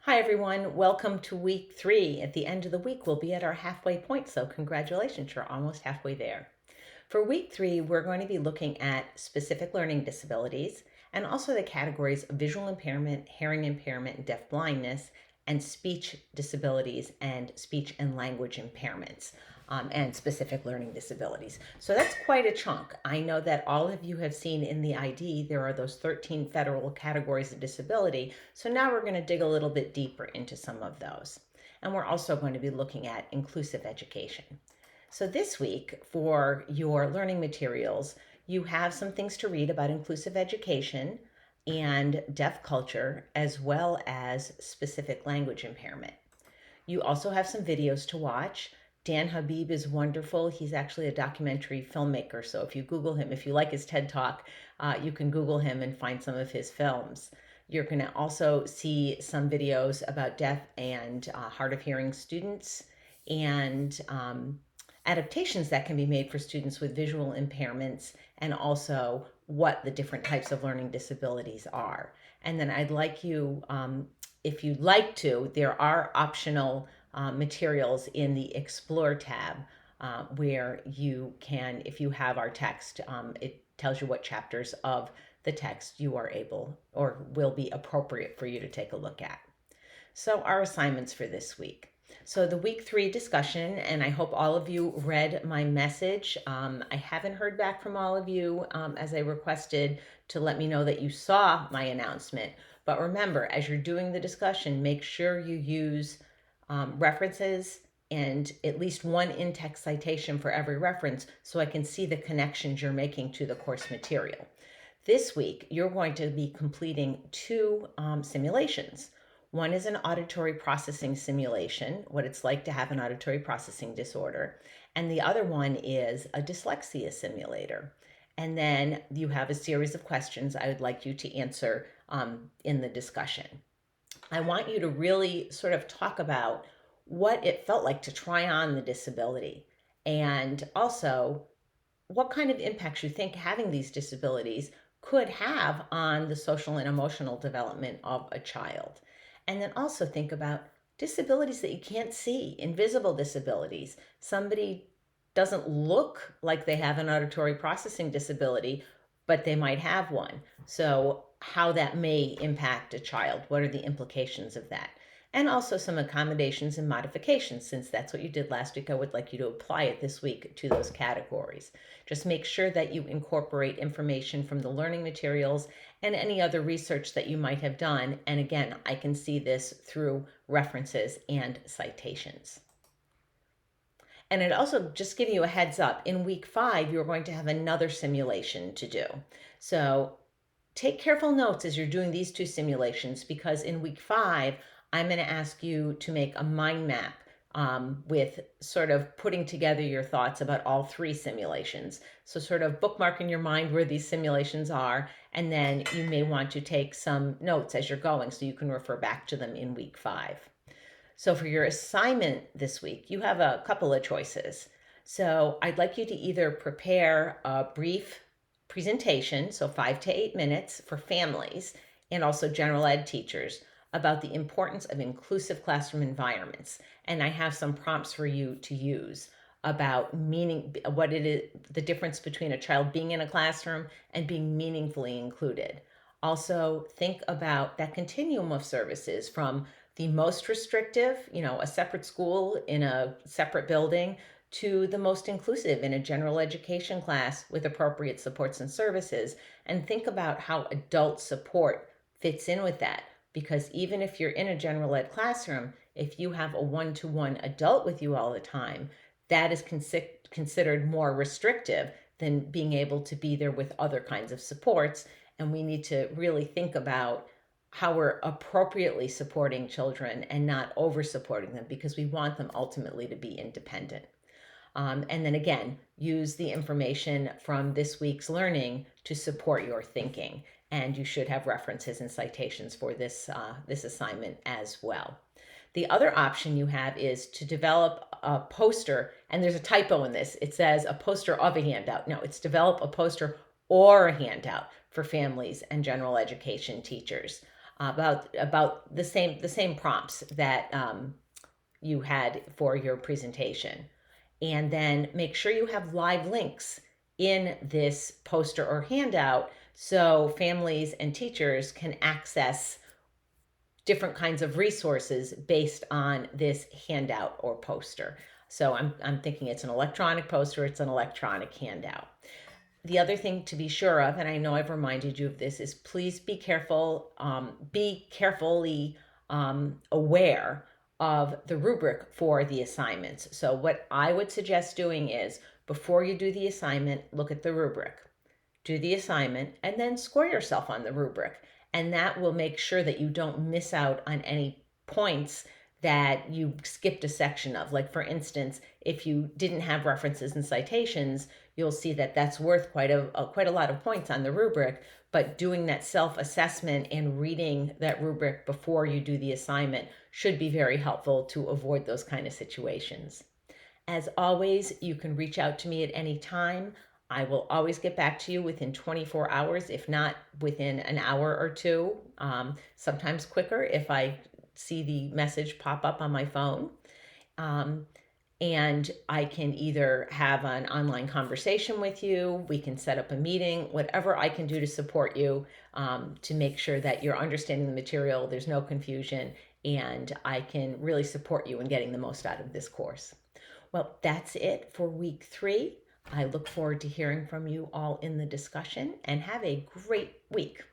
Hi, everyone. Welcome to week 3. At the end of the week, we'll be at our halfway point, so congratulations, you're almost halfway there. For week 3, we're going to be looking at specific learning disabilities and also the categories of visual impairment, hearing impairment, and deaf blindness, and speech disabilities and speech and language impairments. And specific learning disabilities. So that's quite a chunk. I know that all of you have seen in the ID there are those 13 federal categories of disability. So now we're going to dig a little bit deeper into some of those. And we're also going to be looking at inclusive education. So this week for your learning materials, you have some things to read about inclusive education and deaf culture, as well as specific language impairment. You also have some videos to watch. Dan Habib is wonderful. He's actually a documentary filmmaker. So if you Google him, if you like his TED Talk, you can Google him and find some of his films. You're going to also see some videos about deaf and hard of hearing students and adaptations that can be made for students with visual impairments and also what the different types of learning disabilities are. And then I'd like you, if you'd like to, there are optional materials in the Explore tab where you can, if you have our text, it tells you what chapters of the text you are able or will be appropriate for you to take a look at. So our assignments for this week. So the week 3 discussion, and I hope all of you read my message. I haven't heard back from all of you as I requested to let me know that you saw my announcement. But remember, as you're doing the discussion, make sure you use references and at least one in-text citation for every reference so I can see the connections you're making to the course material. This week, you're going to be completing 2 simulations. One is an auditory processing simulation, what it's like to have an auditory processing disorder. And the other one is a dyslexia simulator. And then you have a series of questions I would like you to answer in the discussion. I want you to really sort of talk about what it felt like to try on the disability and also what kind of impacts you think having these disabilities could have on the social and emotional development of a child. And then also think about disabilities that you can't see, invisible disabilities. Somebody doesn't look like they have an auditory processing disability, but they might have one. So, how that may impact a child. What are the implications of that? And also some accommodations and modifications. Since that's what you did last week, I would like you to apply it this week to those categories. Just make sure that you incorporate information from the learning materials and any other research that you might have done. And again, I can see this through references and citations. And it also just give you a heads up, in week 5, you're going to have another simulation to do. So take careful notes as you're doing these 2 simulations, because in week 5, I'm going to ask you to make a mind map with sort of putting together your thoughts about all 3 simulations. So sort of bookmark in your mind where these simulations are, and then you may want to take some notes as you're going so you can refer back to them in week 5. So for your assignment this week, you have a couple of choices. So I'd like you to either prepare a brief presentation, so 5 to 8 minutes for families and also general ed teachers about the importance of inclusive classroom environments. And I have some prompts for you to use about meaning, what it is, the difference between a child being in a classroom and being meaningfully included. Also, think about that continuum of services from the most restrictive, a separate school in a separate building, to the most inclusive in a general education class with appropriate supports and services. And think about how adult support fits in with that. Because even if you're in a general ed classroom, if you have a one-to-one adult with you all the time, that is considered more restrictive than being able to be there with other kinds of supports. And we need to really think about how we're appropriately supporting children and not over supporting them, because we want them ultimately to be independent. And then again, use the information from this week's learning to support your thinking. And you should have references and citations for this assignment as well. The other option you have is to develop a poster, and there's a typo in this. It says a poster of a handout. No, it's develop a poster or a handout for families and general education teachers. about the same prompts that you had for your presentation. And then make sure you have live links in this poster or handout so families and teachers can access different kinds of resources based on this handout or poster. So I'm thinking it's an electronic poster, it's an electronic handout. The other thing to be sure of, and I know I've reminded you of this, is please be careful, be carefully aware of the rubric for the assignments. So what I would suggest doing is before you do the assignment, look at the rubric, do the assignment, and then score yourself on the rubric. And that will make sure that you don't miss out on any points that you skipped a section of. Like, for instance, if you didn't have references and citations, you'll see that that's worth quite a lot of points on the rubric. But doing that self-assessment and reading that rubric before you do the assignment should be very helpful to avoid those kind of situations. As always, you can reach out to me at any time. I will always get back to you within 24 hours, if not within an hour or two, sometimes quicker if I see the message pop up on my phone. And I can either have an online conversation with you, we can set up a meeting, whatever I can do to support you, to make sure that you're understanding the material, there's no confusion, and I can really support you in getting the most out of this course. Well, that's it for week 3. I look forward to hearing from you all in the discussion, and have a great week.